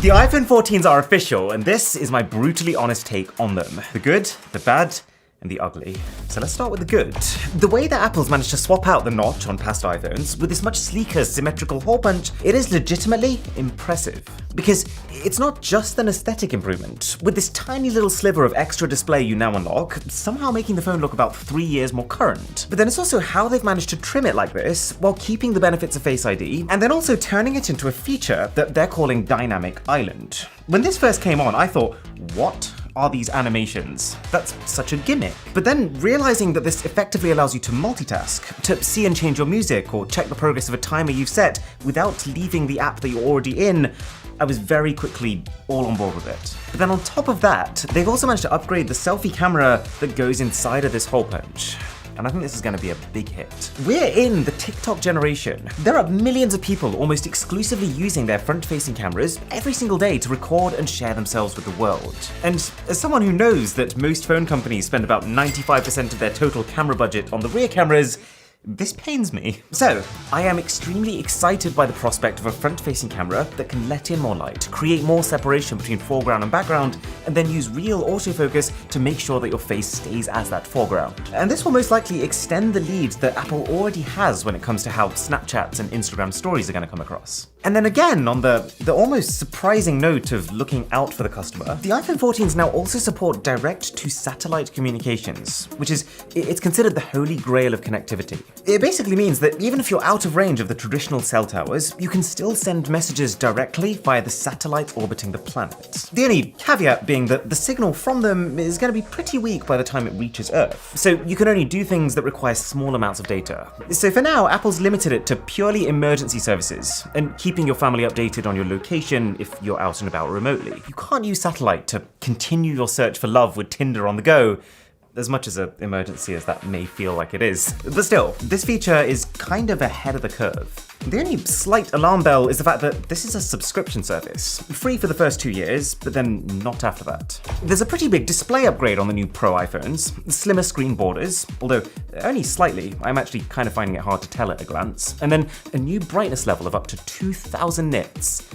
The iPhone 14s are official, and this is my brutally honest take on them. The good, the bad, and the ugly. So let's start with the good. The way that Apple's managed to swap out the notch on past iPhones with this much sleeker, symmetrical hole punch, it is legitimately impressive. Because it's not just an aesthetic improvement. With this tiny little sliver of extra display you now unlock, somehow making the phone look about 3 years more current. But then it's also how they've managed to trim it like this, while keeping the benefits of Face ID, and then also turning it into a feature that they're calling Dynamic Island. When this first came on, I thought, what are these animations? That's such a gimmick. But then realizing that this effectively allows you to multitask, to see and change your music, or check the progress of a timer you've set without leaving the app that you're already in, I was very quickly all on board with it. But then on top of that, they've also managed to upgrade the selfie camera that goes inside of this hole punch. And I think this is going to be a big hit. We're in the TikTok generation. There are millions of people almost exclusively using their front-facing cameras every single day to record and share themselves with the world. And as someone who knows that most phone companies spend about 95% of their total camera budget on the rear cameras, this pains me. So, I am extremely excited by the prospect of a front-facing camera that can let in more light, create more separation between foreground and background, and then use real autofocus to make sure that your face stays as that foreground. And this will most likely extend the lead that Apple already has when it comes to how Snapchats and Instagram stories are going to come across. And then again, on the almost surprising note of looking out for the customer, the iPhone 14s now also support direct-to-satellite communications, which is, it's considered the holy grail of connectivity. It basically means that even if you're out of range of the traditional cell towers, you can still send messages directly via the satellites orbiting the planet. The only caveat being that the signal from them is going to be pretty weak by the time it reaches Earth, so you can only do things that require small amounts of data. So for now, Apple's limited it to purely emergency services, and keeping your family updated on your location if you're out and about remotely. You can't use satellite to continue your search for love with Tinder on the go, as much as an emergency as that may feel like it is. But still, this feature is kind of ahead of the curve. The only slight alarm bell is the fact that this is a subscription service. Free for the first 2 years, but then not after that. There's a pretty big display upgrade on the new Pro iPhones, slimmer screen borders, although only slightly. I'm actually kind of finding it hard to tell at a glance. And then a new brightness level of up to 2000 nits,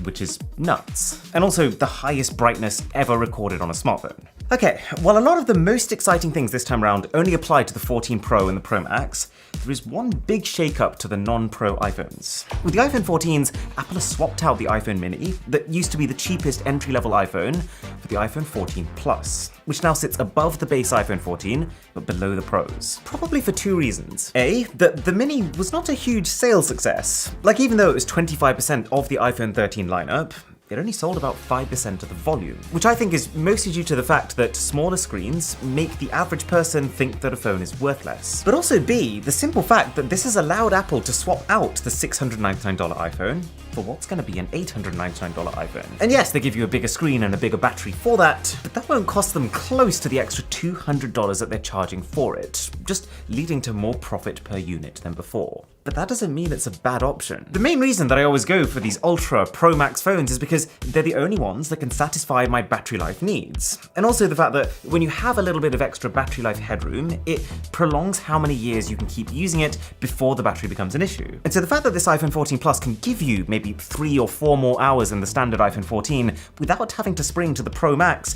which is nuts. And also the highest brightness ever recorded on a smartphone. Okay, while a lot of the most exciting things this time around only apply to the 14 Pro and the Pro Max, there is one big shake-up to the non-Pro iPhones. With the iPhone 14s, Apple has swapped out the iPhone mini, that used to be the cheapest entry-level iPhone, for the iPhone 14 Plus, which now sits above the base iPhone 14, but below the Pros. Probably for two reasons. A, that the mini was not a huge sales success. Like, even though it was 25% of the iPhone 13 lineup, it only sold about 5% of the volume, which I think is mostly due to the fact that smaller screens make the average person think that a phone is worth less. But also B, the simple fact that this has allowed Apple to swap out the $699 iPhone for what's going to be an $899 iPhone. And yes, they give you a bigger screen and a bigger battery for that, but that won't cost them close to the extra $200 that they're charging for it, just leading to more profit per unit than before. But that doesn't mean it's a bad option. The main reason that I always go for these Ultra Pro Max phones is because they're the only ones that can satisfy my battery life needs. And also the fact that when you have a little bit of extra battery life headroom, it prolongs how many years you can keep using it before the battery becomes an issue. And so the fact that this iPhone 14 Plus can give you maybe 3 or 4 more hours than the standard iPhone 14 without having to spring to the Pro Max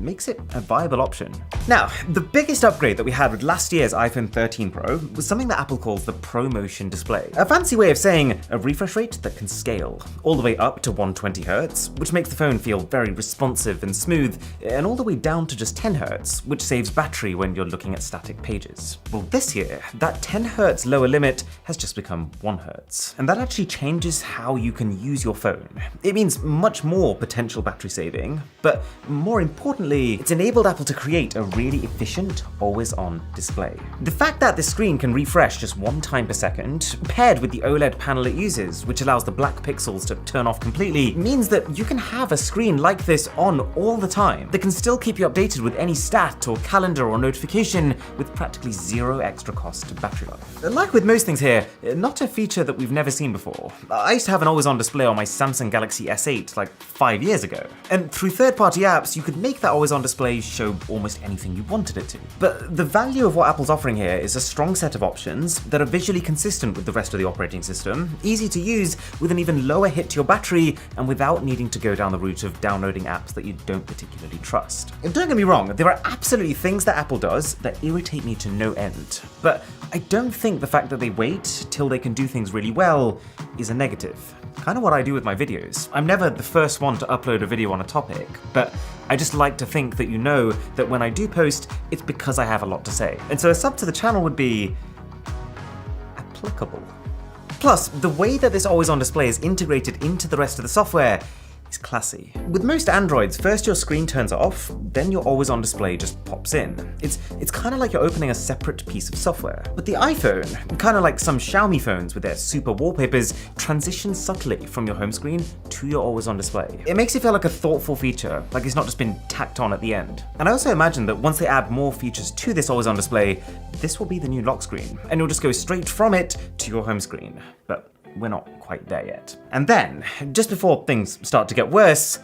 makes it a viable option. Now, the biggest upgrade that we had with last year's iPhone 13 Pro was something that Apple calls the ProMotion display. A fancy way of saying a refresh rate that can scale, all the way up to 120Hz, which makes the phone feel very responsive and smooth, and all the way down to just 10Hz, which saves battery when you're looking at static pages. Well, this year, that 10Hz lower limit has just become 1Hz, and that actually changes how you can use your phone. It means much more potential battery saving, but more importantly, it's enabled Apple to create a really efficient, always-on display. The fact that the screen can refresh just 1 time per second, paired with the OLED panel it uses, which allows the black pixels to turn off completely, means that you can have a screen like this on all the time that can still keep you updated with any stat or calendar or notification with practically 0 extra cost to battery life. Like with most things here, not a feature that we've never seen before. I used to have an always-on display on my Samsung Galaxy S8 like 5 years ago, and through third-party apps, you could make that always-on display show almost anything you wanted it to. But the value of what Apple's offering here is a strong set of options that are visually consistent with the rest of the operating system, easy to use with an even lower hit to your battery, and without needing to go down the route of downloading apps that you don't particularly trust. And don't get me wrong, there are absolutely things that Apple does that irritate me to no end. But I don't think the fact that they wait till they can do things really well is a negative. Kind of what I do with my videos. I'm never the first one to upload a video on a topic, but I just like to think that you know that when I do post, it's because I have a lot to say. And so a sub to the channel would be applicable. Plus, the way that this always-on display is integrated into the rest of the software is classy. With most Androids, first your screen turns off, then your always-on display just pops in. It's kind of like you're opening a separate piece of software. But the iPhone, kind of like some Xiaomi phones with their super wallpapers, transitions subtly from your home screen to your always-on display. It makes it feel like a thoughtful feature, like it's not just been tacked on at the end. And I also imagine that once they add more features to this always-on display, this will be the new lock screen, and you'll just go straight from it to your home screen. But we're not quite there yet. And then, just before things start to get worse,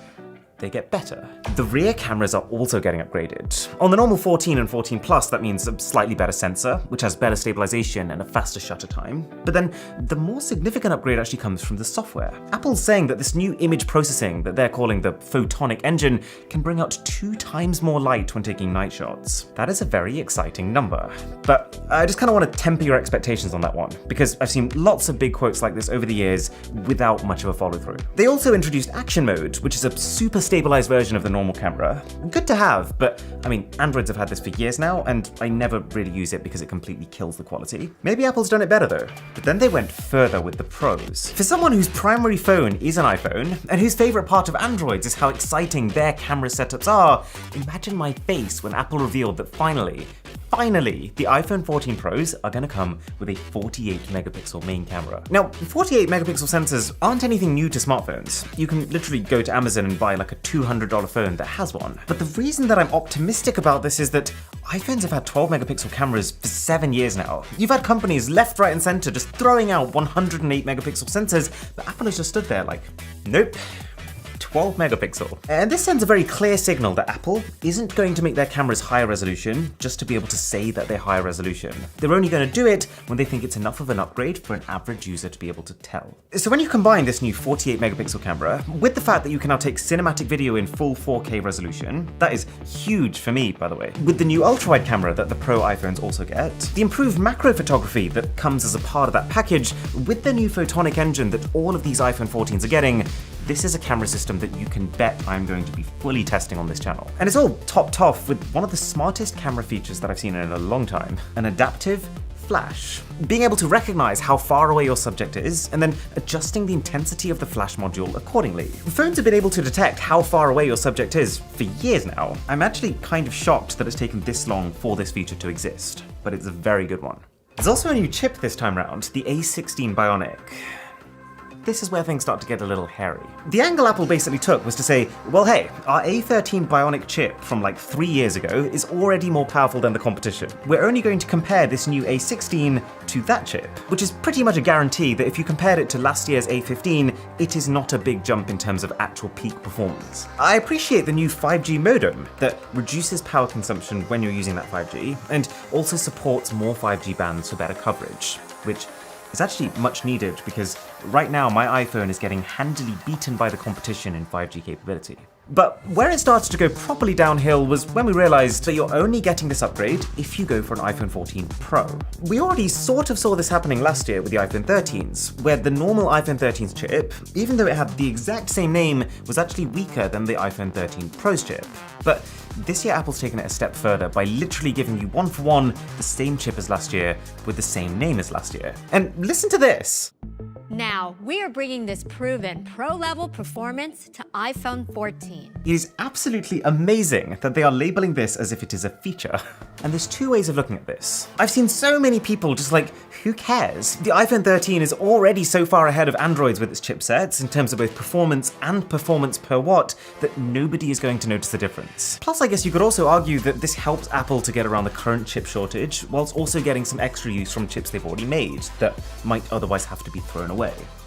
they get better. The rear cameras are also getting upgraded. On the normal 14 and 14 Plus, that means a slightly better sensor, which has better stabilization and a faster shutter time. But then the more significant upgrade actually comes from the software. Apple's saying that this new image processing that they're calling the photonic engine can bring out 2 times more light when taking night shots. That is a very exciting number. But I just kind of want to temper your expectations on that one, because I've seen lots of big quotes like this over the years without much of a follow through. They also introduced action mode, which is a super stabilized version of the normal camera. Good to have, but I mean, Androids have had this for years now, and I never really use it because it completely kills the quality. Maybe Apple's done it better though. But then they went further with the pros. For someone whose primary phone is an iPhone, and whose favorite part of Androids is how exciting their camera setups are, imagine my face when Apple revealed that finally, the iPhone 14 Pros are going to come with a 48 megapixel main camera. Now, 48 megapixel sensors aren't anything new to smartphones. You can literally go to Amazon and buy like a $200 phone that has one. But the reason that I'm optimistic about this is that iPhones have had 12 megapixel cameras for 7 years now. You've had companies left, right, and center just throwing out 108 megapixel sensors, but Apple has just stood there like, nope. 12 megapixel. And this sends a very clear signal that Apple isn't going to make their cameras higher resolution just to be able to say that they're higher resolution. They're only going to do it when they think it's enough of an upgrade for an average user to be able to tell. So when you combine this new 48 megapixel camera with the fact that you can now take cinematic video in full 4K resolution, that is huge for me, by the way, with the new ultra-wide camera that the Pro iPhones also get, the improved macro photography that comes as a part of that package, with the new photonic engine that all of these iPhone 14s are getting, this is a camera system that you can bet I'm going to be fully testing on this channel. And it's all topped off with one of the smartest camera features that I've seen in a long time, an adaptive flash. Being able to recognize how far away your subject is, and then adjusting the intensity of the flash module accordingly. Phones have been able to detect how far away your subject is for years now. I'm actually kind of shocked that it's taken this long for this feature to exist, but it's a very good one. There's also a new chip this time around, the A16 Bionic. This is where things start to get a little hairy. The angle Apple basically took was to say, well hey, our A13 Bionic chip from like 3 years ago is already more powerful than the competition. We're only going to compare this new A16 to that chip, which is pretty much a guarantee that if you compared it to last year's A15, it is not a big jump in terms of actual peak performance. I appreciate the new 5G modem that reduces power consumption when you're using that 5G, and also supports more 5G bands for better coverage, which is actually much needed because right now my iPhone is getting handily beaten by the competition in 5G capability. But where it started to go properly downhill was when we realized that you're only getting this upgrade if you go for an iPhone 14 Pro. We already sort of saw this happening last year with the iPhone 13s, where the normal iPhone 13's chip, even though it had the exact same name, was actually weaker than the iPhone 13 Pro's chip. But this year Apple's taken it a step further by literally giving you one for one the same chip as last year with the same name as last year. And listen to this. Now, we are bringing this proven pro-level performance to iPhone 14. It is absolutely amazing that they are labeling this as if it is a feature. And there's two ways of looking at this. I've seen so many people just like, who cares? The iPhone 13 is already so far ahead of Androids with its chipsets in terms of both performance and performance per watt that nobody is going to notice the difference. Plus, I guess you could also argue that this helps Apple to get around the current chip shortage, whilst also getting some extra use from chips they've already made that might otherwise have to be thrown away.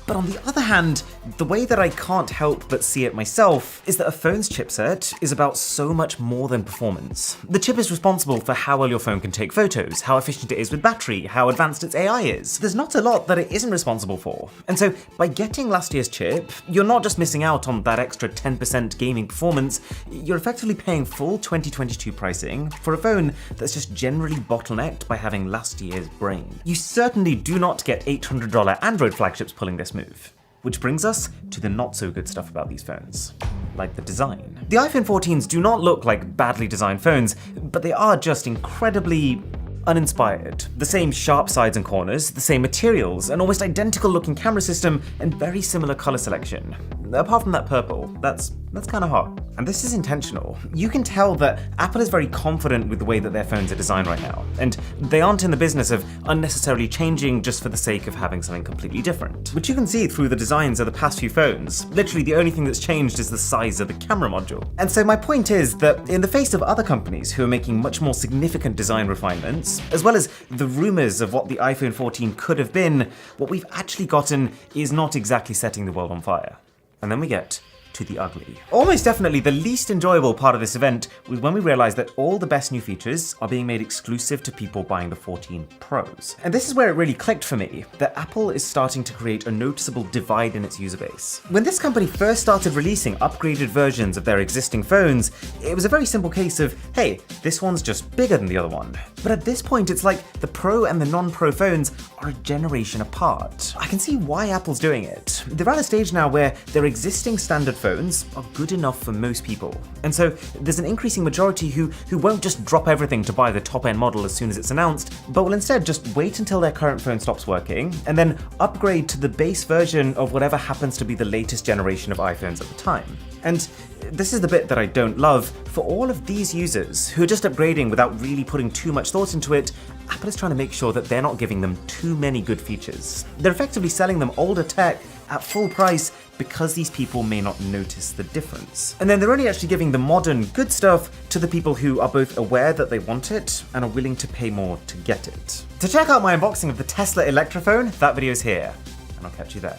But on the other hand, the way that I can't help but see it myself is that a phone's chipset is about so much more than performance. The chip is responsible for how well your phone can take photos, how efficient it is with battery, how advanced its AI is. There's not a lot that it isn't responsible for. And so by getting last year's chip, you're not just missing out on that extra 10% gaming performance, you're effectively paying full 2022 pricing for a phone that's just generally bottlenecked by having last year's brain. You certainly do not get $800 Android flagships pulling this move. Which brings us to the not so good stuff about these phones, like the design. The iPhone 14s do not look like badly designed phones, but they are just incredibly uninspired. The same sharp sides and corners, the same materials, an almost identical looking camera system, and very similar color selection. Apart from that purple, that's kind of hot. And this is intentional. You can tell that Apple is very confident with the way that their phones are designed right now, and they aren't in the business of unnecessarily changing just for the sake of having something completely different, which you can see through the designs of the past few phones. Literally the only thing that's changed is the size of the camera module. And so my point is that in the face of other companies who are making much more significant design refinements, as well as the rumors of what the iPhone 14 could have been, what we've actually gotten is not exactly setting the world on fire. And then we get to the ugly. Almost definitely the least enjoyable part of this event was when we realized that all the best new features are being made exclusive to people buying the 14 Pros. And this is where it really clicked for me, that Apple is starting to create a noticeable divide in its user base. When this company first started releasing upgraded versions of their existing phones, it was a very simple case of, hey, this one's just bigger than the other one. But at this point, it's like the Pro and the non-Pro phones are a generation apart. I can see why Apple's doing it. They're at a stage now where their existing standard phones are good enough for most people. And so there's an increasing majority who won't just drop everything to buy the top-end model as soon as it's announced, but will instead just wait until their current phone stops working and then upgrade to the base version of whatever happens to be the latest generation of iPhones at the time. And this is the bit that I don't love. For all of these users who are just upgrading without really putting too much thought into it, Apple is trying to make sure that they're not giving them too many good features. They're effectively selling them older tech at full price because these people may not notice the difference. And then they're only actually giving the modern good stuff to the people who are both aware that they want it and are willing to pay more to get it. To check out my unboxing of the Tesla Electrophone, that video's here, and I'll catch you there.